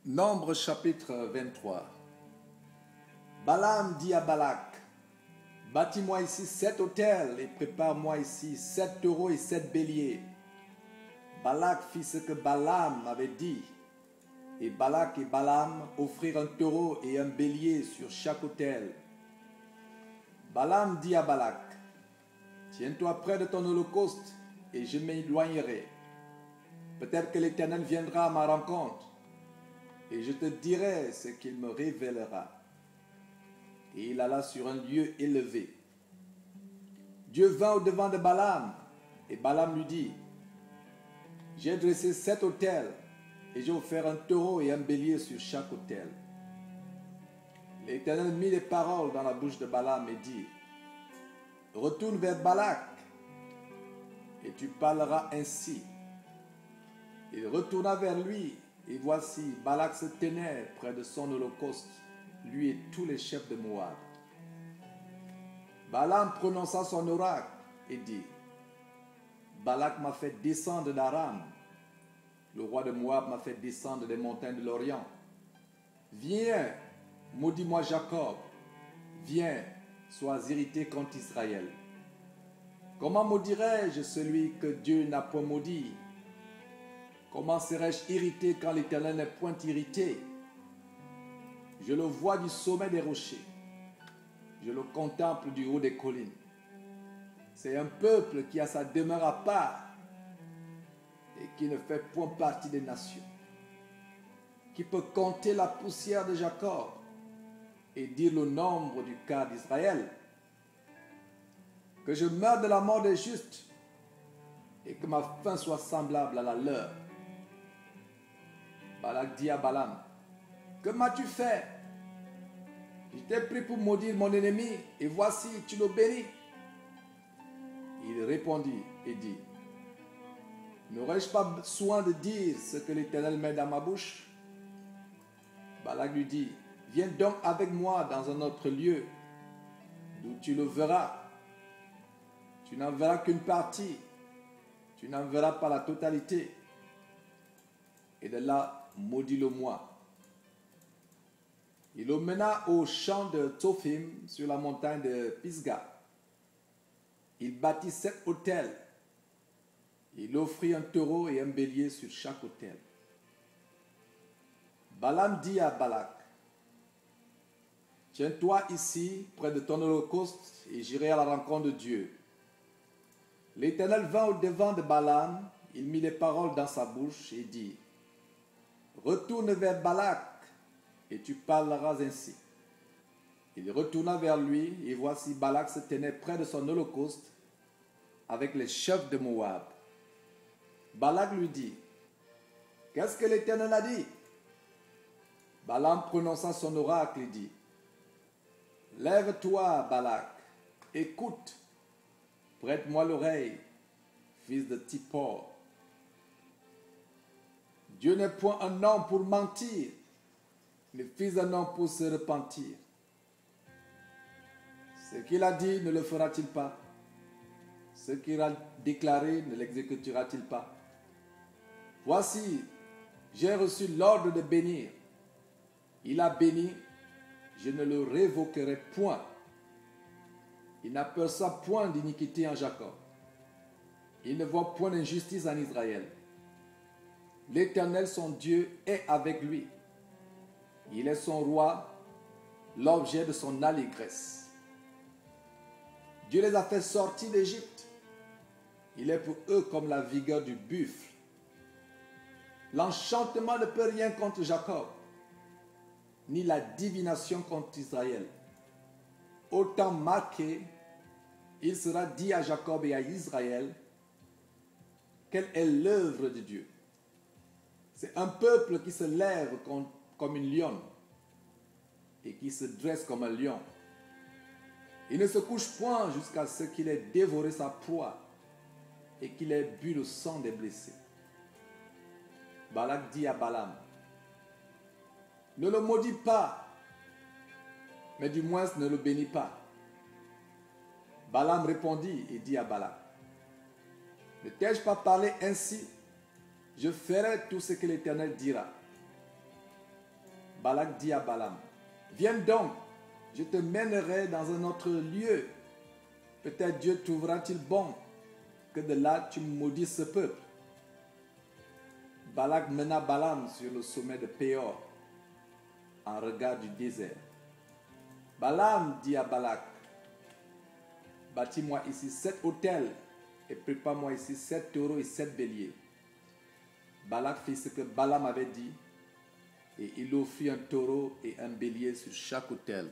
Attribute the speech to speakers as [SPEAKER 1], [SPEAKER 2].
[SPEAKER 1] Nombre chapitre 23. Balaam dit à Balak, bâtis-moi ici 7 autels et prépare-moi ici 7 taureaux et 7 béliers. Balak fit ce que Balaam avait dit, et Balak et Balaam offrirent un taureau et un bélier sur chaque autel. Balaam dit à Balak, tiens-toi près de ton holocauste et je m'éloignerai. Peut-être que l'Éternel viendra à ma rencontre et je te dirai ce qu'il me révélera. Et il alla sur un lieu élevé. Dieu vint au-devant de Balaam, et Balaam lui dit, j'ai dressé 7 autels, et j'ai offert un taureau et un bélier sur chaque autel. L'Éternel mit les paroles dans la bouche de Balaam et dit, retourne vers Balak, et tu parleras ainsi. Il retourna vers lui, et voici, Balak se tenait près de son holocauste, lui et tous les chefs de Moab. Balaam prononça son oracle et dit, Balak m'a fait descendre d'Aram, le roi de Moab m'a fait descendre des montagnes de l'Orient. Viens, maudis-moi Jacob, viens, sois irrité contre Israël. Comment maudirais-je celui que Dieu n'a point maudit? Comment serais-je irrité quand l'Éternel n'est point irrité? Je le vois du sommet des rochers. Je le contemple du haut des collines. C'est un peuple qui a sa demeure à part et qui ne fait point partie des nations. Qui peut compter la poussière de Jacob et dire le nombre du quart d'Israël? Que je meure de la mort des justes et que ma fin soit semblable à la leur. Balak dit à Balaam, que m'as-tu fait? Je t'ai pris pour maudire mon ennemi, et voici, tu le bénis. Il répondit et dit, n'aurais-je pas soin de dire ce que l'Éternel met dans ma bouche? Balak lui dit, viens donc avec moi dans un autre lieu, d'où tu le verras. Tu n'en verras qu'une partie, tu n'en verras pas la totalité. Et de là, maudis-le-moi. Il le mena au champ de Tophim sur la montagne de Pisga. Il bâtit 7 autels. Il offrit un taureau et un bélier sur chaque autel. Balaam dit à Balak, tiens-toi ici près de ton holocauste et j'irai à la rencontre de Dieu. L'Éternel vint au-devant de Balaam, il mit les paroles dans sa bouche et dit, retourne vers Balak et tu parleras ainsi. Il retourna vers lui et voici Balak se tenait près de son holocauste avec les chefs de Moab. Balak lui dit, qu'est-ce que l'Éternel a dit? Balaam prononça son oracle et dit, lève-toi Balak, écoute, prête-moi l'oreille, fils de Tippor. Dieu n'est point un homme pour mentir, ni fils d'un homme pour se repentir. Ce qu'il a dit, ne le fera-t-il pas? Ce qu'il a déclaré, ne l'exécutera-t-il pas? Voici, j'ai reçu l'ordre de bénir. Il a béni, je ne le révoquerai point. Il n'aperçoit point d'iniquité en Jacob. Il ne voit point d'injustice en Israël. L'Éternel, son Dieu, est avec lui. Il est son roi, l'objet de son allégresse. Dieu les a fait sortir d'Égypte. Il est pour eux comme la vigueur du buffle. L'enchantement ne peut rien contre Jacob, ni la divination contre Israël. Au temps marqué, il sera dit à Jacob et à Israël, quelle est l'œuvre de Dieu? C'est un peuple qui se lève comme une lionne et qui se dresse comme un lion. Il ne se couche point jusqu'à ce qu'il ait dévoré sa proie et qu'il ait bu le sang des blessés. Balak dit à Balaam, ne le maudis pas, mais du moins ne le bénis pas. Balaam répondit et dit à Balak, ne t'ai-je pas parlé ainsi? Je ferai tout ce que l'Éternel dira. Balak dit à Balaam, viens donc, je te mènerai dans un autre lieu. Peut-être Dieu trouvera-t-il bon que de là tu maudisses ce peuple. Balak mena Balaam sur le sommet de Péor, en regard du désert. Balaam dit à Balak, bâtis-moi ici 7 autels et prépare-moi ici 7 taureaux et 7 béliers. Balak fit ce que Balaam avait dit et il offrit un taureau et un bélier sur chaque autel.